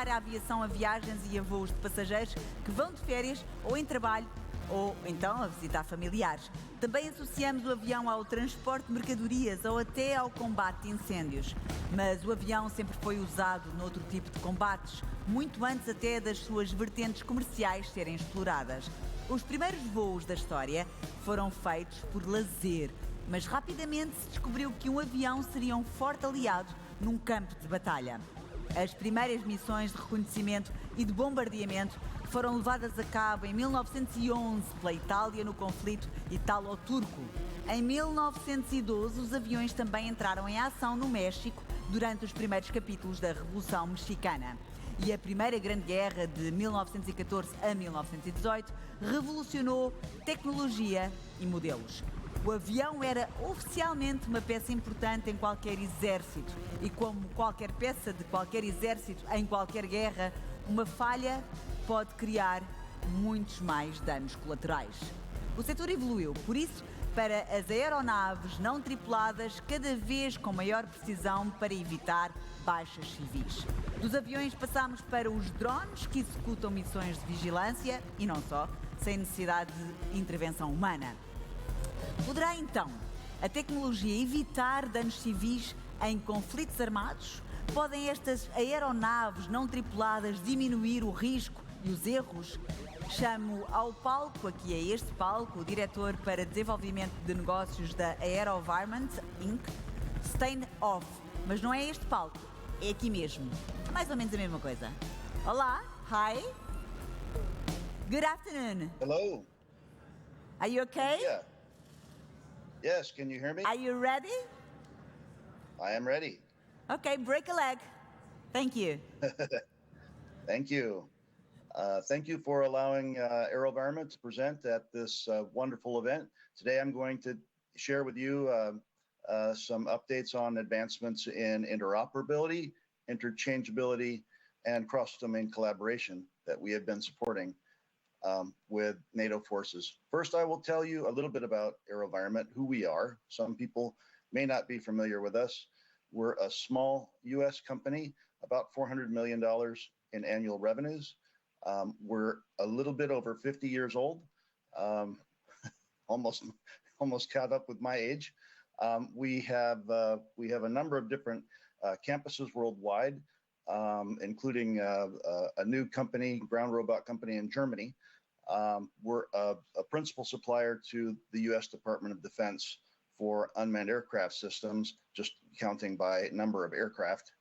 associar a aviação a viagens e a voos de passageiros que vão de férias ou em trabalho ou então a visitar familiares. Também associamos o avião ao transporte de mercadorias ou até ao combate de incêndios. Mas o avião sempre foi usado noutro tipo de combates, muito antes até das suas vertentes comerciais serem exploradas. Os primeiros voos da história foram feitos por lazer, mas rapidamente se descobriu que um avião seria um forte aliado num campo de batalha. As primeiras missões de reconhecimento e de bombardeamento foram levadas a cabo em 1911 pela Itália no conflito italo-turco. Em 1912, os aviões também entraram em ação no México durante os primeiros capítulos da Revolução Mexicana. E a Primeira Grande Guerra, de 1914 a 1918, revolucionou tecnologia e modelos. O avião era oficialmente uma peça importante em qualquer exército e, como qualquer peça de qualquer exército em qualquer guerra, uma falha pode criar muitos mais danos colaterais. O setor evoluiu, por isso, para as aeronaves não tripuladas, cada vez com maior precisão para evitar baixas civis. Dos aviões passamos para os drones, que executam missões de vigilância e não só, sem necessidade de intervenção humana. Poderá então a tecnologia evitar danos civis em conflitos armados? Podem estas aeronaves não tripuladas diminuir o risco e os erros? Chamo ao palco, aqui é este palco, o diretor para desenvolvimento de negócios da AeroVironment, Inc., Stayne Hoff. Mas não é este palco, é aqui mesmo. É mais ou menos a mesma coisa. Olá, hi. Good afternoon. Hello. Are you okay? Yeah. Yes, can you hear me? Are you ready? I am ready. Okay, break a leg. Thank you. Thank you. Thank you for allowing AeroVironment to present at this wonderful event. Today I'm going to share with you some updates on advancements in interoperability, interchangeability, and cross-domain collaboration that we have been supporting with NATO forces. First, I will tell you a little bit about AeroVironment, who we are. Some people may not be familiar with us. We're a small U.S. company, about $400 million in annual revenues. We're a little bit over 50 years old, almost caught up with my age. We have a number of different campuses worldwide, including a new company, ground robot company in Germany. We're a principal supplier to the U.S. Department of Defense for unmanned aircraft systems, just counting by number of aircraft.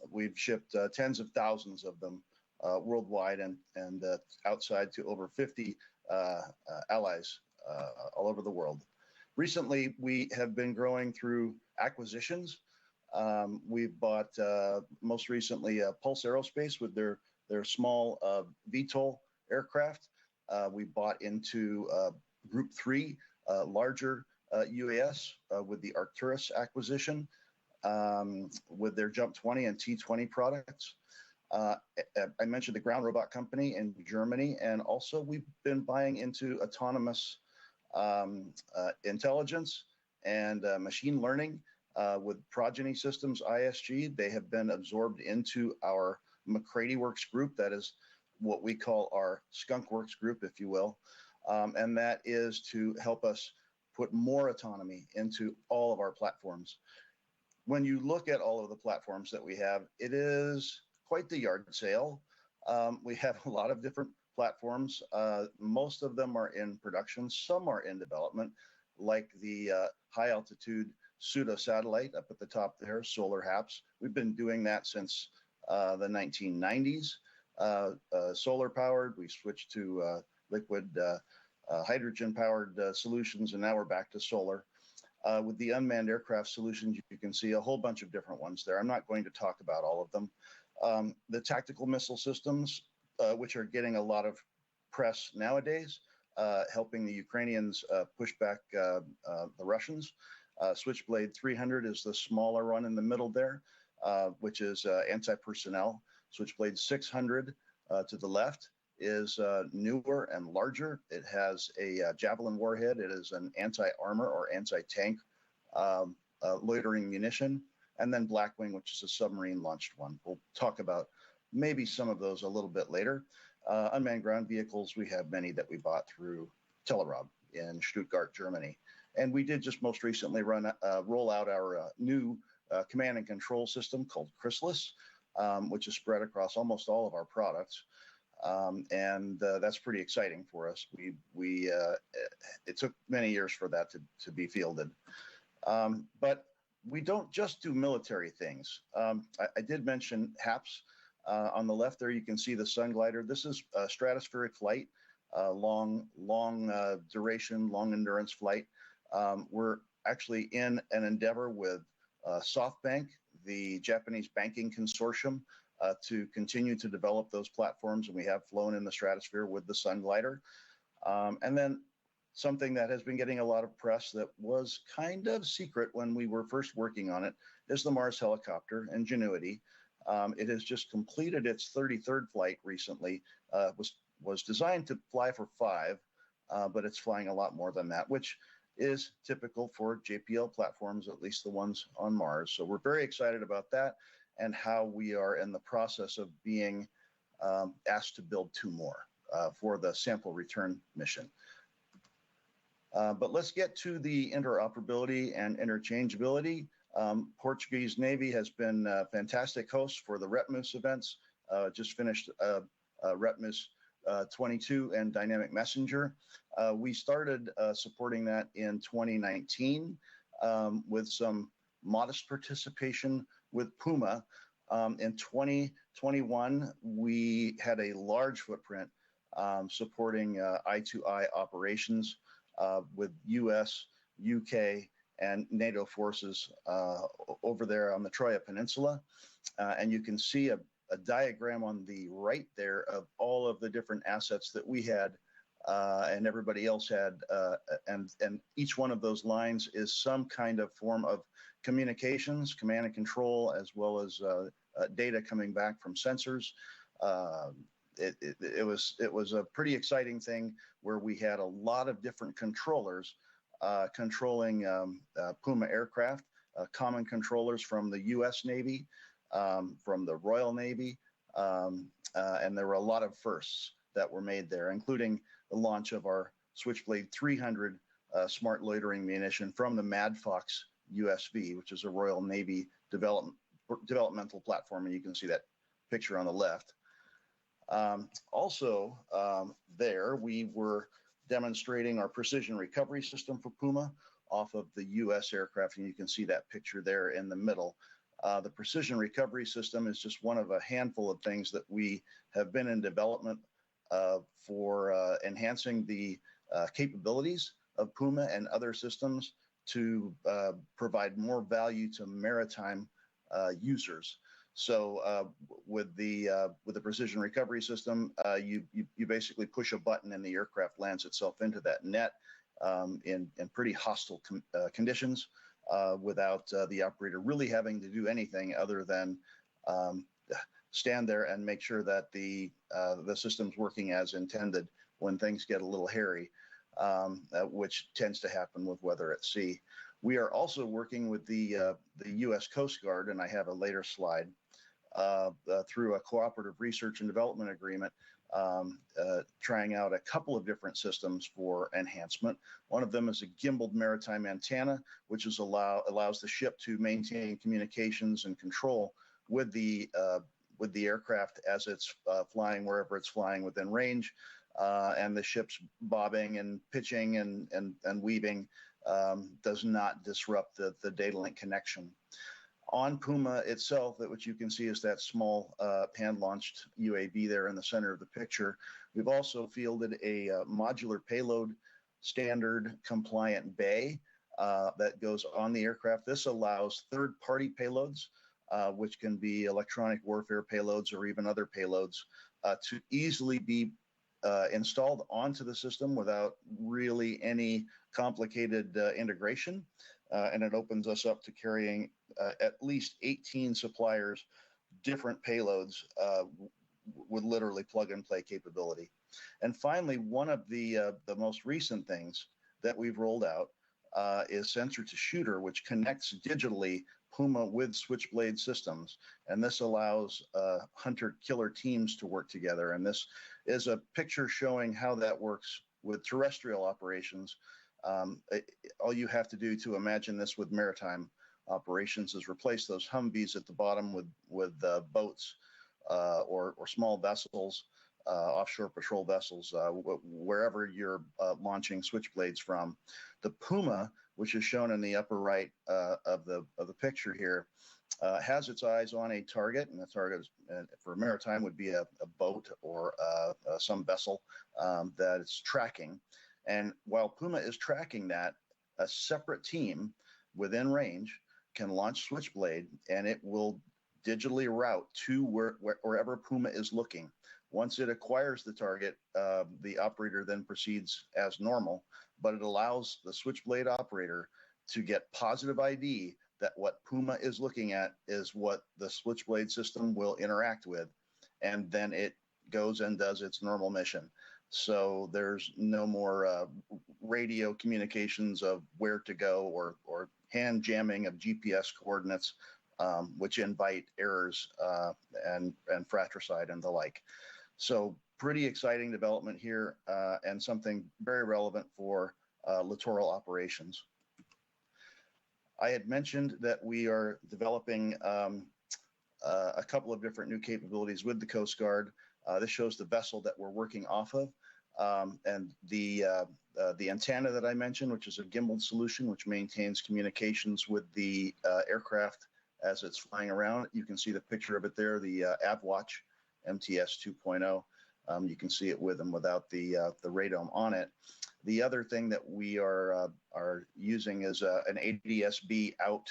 We've shipped tens of thousands of them worldwide and outside to over 50 allies all over the world. Recently, we have been growing through acquisitions. We've bought most recently Pulse Aerospace with their small VTOL aircraft. We bought into Group 3, larger UAS with the Arcturus acquisition, with their Jump 20 and T20 products. I mentioned the ground robot company in Germany, and also we've been buying into autonomous intelligence and machine learning with Progeny Systems ISG. They have been absorbed into our McCready Works group. That is what we call our Skunk Works group, if you will. And that is to help us put more autonomy into all of our platforms. When you look at all of the platforms that we have, it is quite the yard sale. We have a lot of different platforms. Most of them are in production. Some are in development, like the high altitude pseudo satellite up at the top there, Solar HAPS. We've been doing that since the 1990s. Solar powered, we switched to liquid hydrogen powered solutions, and now we're back to solar. With the unmanned aircraft solutions, you can see a whole bunch of different ones there. I'm not going to talk about all of them. The tactical missile systems, which are getting a lot of press nowadays, helping the Ukrainians push back the Russians. Switchblade 300 is the smaller one in the middle there, which is anti-personnel. Switchblade 600 to the left is newer and larger. It has a Javelin warhead. It is an anti-armor or anti-tank loitering munition. And then Blackwing, which is a submarine launched one. We'll talk about maybe some of those a little bit later. Unmanned ground vehicles, we have many that we bought through Telerob in Stuttgart, Germany. And we did just most recently roll out our new command and control system called Chrysalis, which is spread across almost all of our products. That's pretty exciting for us. It took many years for that to be fielded. But we don't just do military things. I did mention HAPS. On the left there, you can see the Sun Glider. This is a stratospheric flight, long duration, long endurance flight. We're actually in an endeavor with SoftBank, the Japanese banking consortium, to continue to develop those platforms, and we have flown in the stratosphere with the Sun Glider. And then something that has been getting a lot of press that was kind of secret when we were first working on it is the Mars helicopter, Ingenuity. It has just completed its 33rd flight recently. Was designed to fly for 5, but it's flying a lot more than that, which is typical for JPL platforms, at least the ones on Mars. So we're very excited about that and how we are in the process of being asked to build 2 more for the sample return mission. But let's get to the interoperability and interchangeability. Portuguese Navy has been a fantastic host for the REPMUS events. Just finished REPMUS 22 and Dynamic Messenger. We started supporting that in 2019 with some modest participation with Puma. In 2021, we had a large footprint supporting I-to-I operations with US, UK, and NATO forces over there on the Troya Peninsula. And you can see a diagram on the right there of all of the different assets that we had and everybody else had. And each one of those lines is some kind of form of communications, command and control, as well as data coming back from sensors. It was a pretty exciting thing where we had a lot of different controllers controlling Puma aircraft, common controllers from the US Navy, from the Royal Navy, and there were a lot of firsts that were made there, including the launch of our Switchblade 300 smart loitering munition from the Mad Fox USV, which is a Royal Navy developmental platform, and you can see that picture on the left. Also, there we were demonstrating our precision recovery system for Puma off of the US aircraft, and you can see that picture there in the middle. The precision recovery system is just one of a handful of things that we have been in development for enhancing the capabilities of Puma and other systems to provide more value to maritime users. So with the precision recovery system, you basically push a button and the aircraft lands itself into that net in pretty hostile conditions without the operator really having to do anything other than stand there and make sure that the system's working as intended when things get a little hairy, which tends to happen with weather at sea. We are also working with the U.S. Coast Guard, and I have a later slide, through a cooperative research and development agreement, trying out a couple of different systems for enhancement. One of them is a gimbaled maritime antenna, which allows the ship to maintain communications and control with the aircraft as it's flying wherever it's flying within range, and the ship's bobbing and pitching and weaving does not disrupt the data link connection. On Puma itself, which you can see is that small hand-launched UAV there in the center of the picture, we've also fielded a modular payload standard compliant bay that goes on the aircraft. This allows third-party payloads, which can be electronic warfare payloads or even other payloads, to easily be installed onto the system without really any complicated integration. And it opens us up to carrying at least 18 suppliers, different payloads with literally plug and play capability. And finally, one of the most recent things that we've rolled out is sensor to shooter, which connects digitally Puma with Switchblade systems. And this allows hunter-killer teams to work together. And this is a picture showing how that works with terrestrial operations. All you have to do to imagine this with maritime operations is replace those Humvees at the bottom with boats or small vessels, offshore patrol vessels, wherever you're launching Switchblades from. The Puma, which is shown in the upper right of the picture here, has its eyes on a target, and the target for maritime would be a boat or some vessel that it's tracking. And while Puma is tracking that, a separate team within range can launch Switchblade, and it will digitally route to wherever Puma is looking. Once it acquires the target, the operator then proceeds as normal, but it allows the Switchblade operator to get positive ID that what Puma is looking at is what the Switchblade system will interact with, and then it goes and does its normal mission. So there's no more radio communications of where to go or hand jamming of GPS coordinates, which invite errors and fratricide and the like. So pretty exciting development here and something very relevant for littoral operations. I had mentioned that we are developing a couple of different new capabilities with the Coast Guard. This shows the vessel that we're working off of. And the antenna that I mentioned, which is a gimbal solution, which maintains communications with the aircraft as it's flying around. You can see the picture of it there, the AvWatch MTS 2.0. You can see it with and without the radome on it. The other thing that we are using is an ADS-B out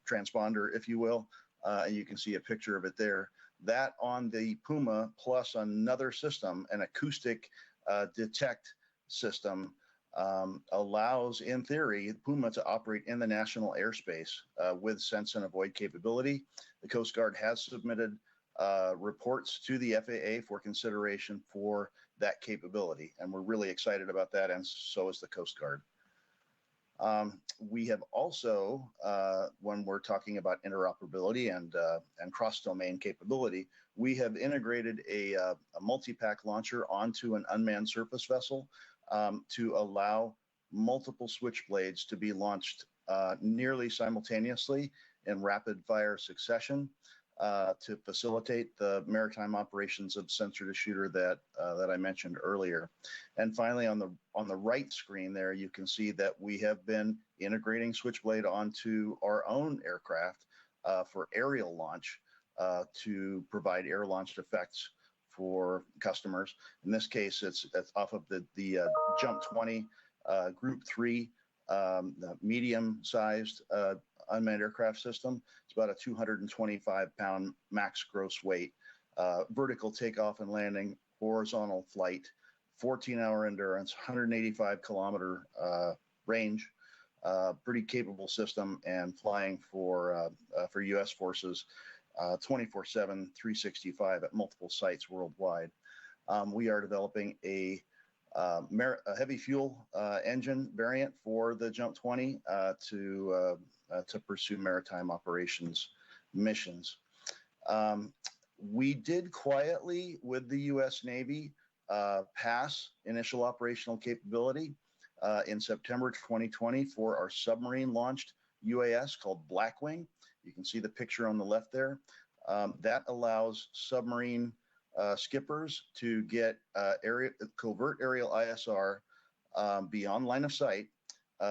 transponder, if you will, and you can see a picture of it there. That on the Puma plus another system, an acoustic detect system, allows, in theory, Puma to operate in the national airspace with sense and avoid capability. The Coast Guard has submitted reports to the FAA for consideration for that capability, and we're really excited about that, and so is the Coast Guard. We have also, when we're talking about interoperability and cross-domain capability, we have integrated a multi-pack launcher onto an unmanned surface vessel to allow multiple Switchblades to be launched nearly simultaneously in rapid-fire succession to facilitate the maritime operations of sensor to shooter that I mentioned earlier. And finally, on the right screen there, you can see that we have been integrating Switchblade onto our own aircraft for aerial launch to provide air-launched effects for customers. In this case, it's off of the Jump 20 Group 3 medium-sized unmanned aircraft system. It's about a 225-pound max gross weight, vertical takeoff and landing, horizontal flight, 14-hour endurance, 185-kilometer range, pretty capable system, and flying for U.S. forces 24/7, 365 at multiple sites worldwide. We are developing a heavy fuel engine variant for the Jump 20 to pursue maritime operations missions. We did quietly, with the U.S. Navy, pass initial operational capability in September 2020 for our submarine-launched UAS called Blackwing. You can see the picture on the left there. That allows submarine skippers to get covert aerial ISR beyond line of sight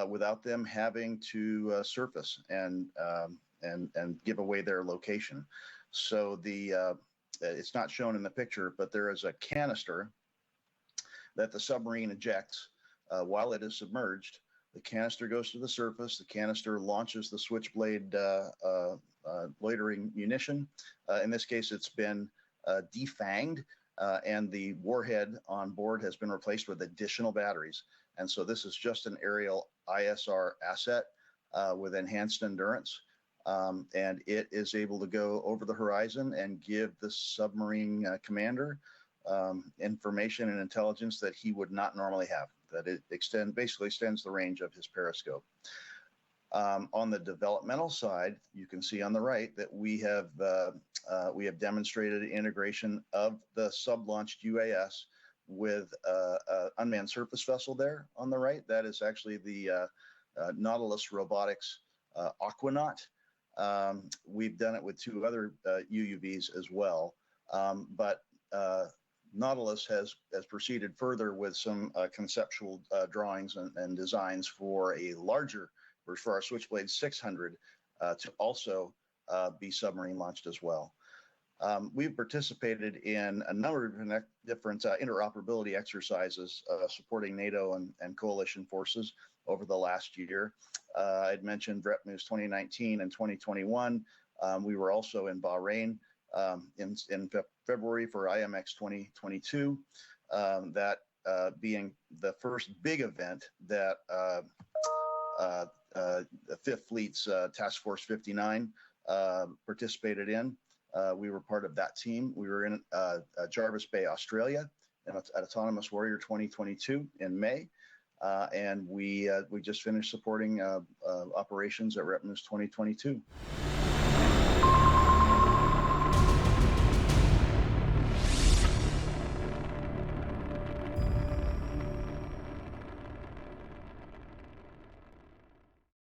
without them having to surface and give away their location. So it's not shown in the picture, but there is a canister that the submarine ejects while it is submerged. The canister goes to the surface. The canister launches the Switchblade loitering munition. In this case, it's been defanged, and the warhead on board has been replaced with additional batteries. And so this is just an aerial ISR asset with enhanced endurance, and it is able to go over the horizon and give the submarine commander information and intelligence that he would not normally have, that it basically extends the range of his periscope. On the developmental side, you can see on the right that we have demonstrated integration of the sub-launched UAS with an unmanned surface vessel there on the right. That is actually the Nautilus Robotics Aquanaut. We've done it with 2 other UUVs as well, but Nautilus has proceeded further with some conceptual drawings and designs for our Switchblade 600 to also be submarine launched as well. We've participated in a number of different interoperability exercises supporting NATO and coalition forces over the last year. I'd mentioned RepNews 2019 and 2021. We were also in Bahrain in February for IMX 2022, that being the first big event that the 5th Fleet's Task Force 59 participated in. We were part of that team. We were in Jarvis Bay, Australia, at Autonomous Warrior 2022 in May, and we just finished supporting operations at RepNews 2022.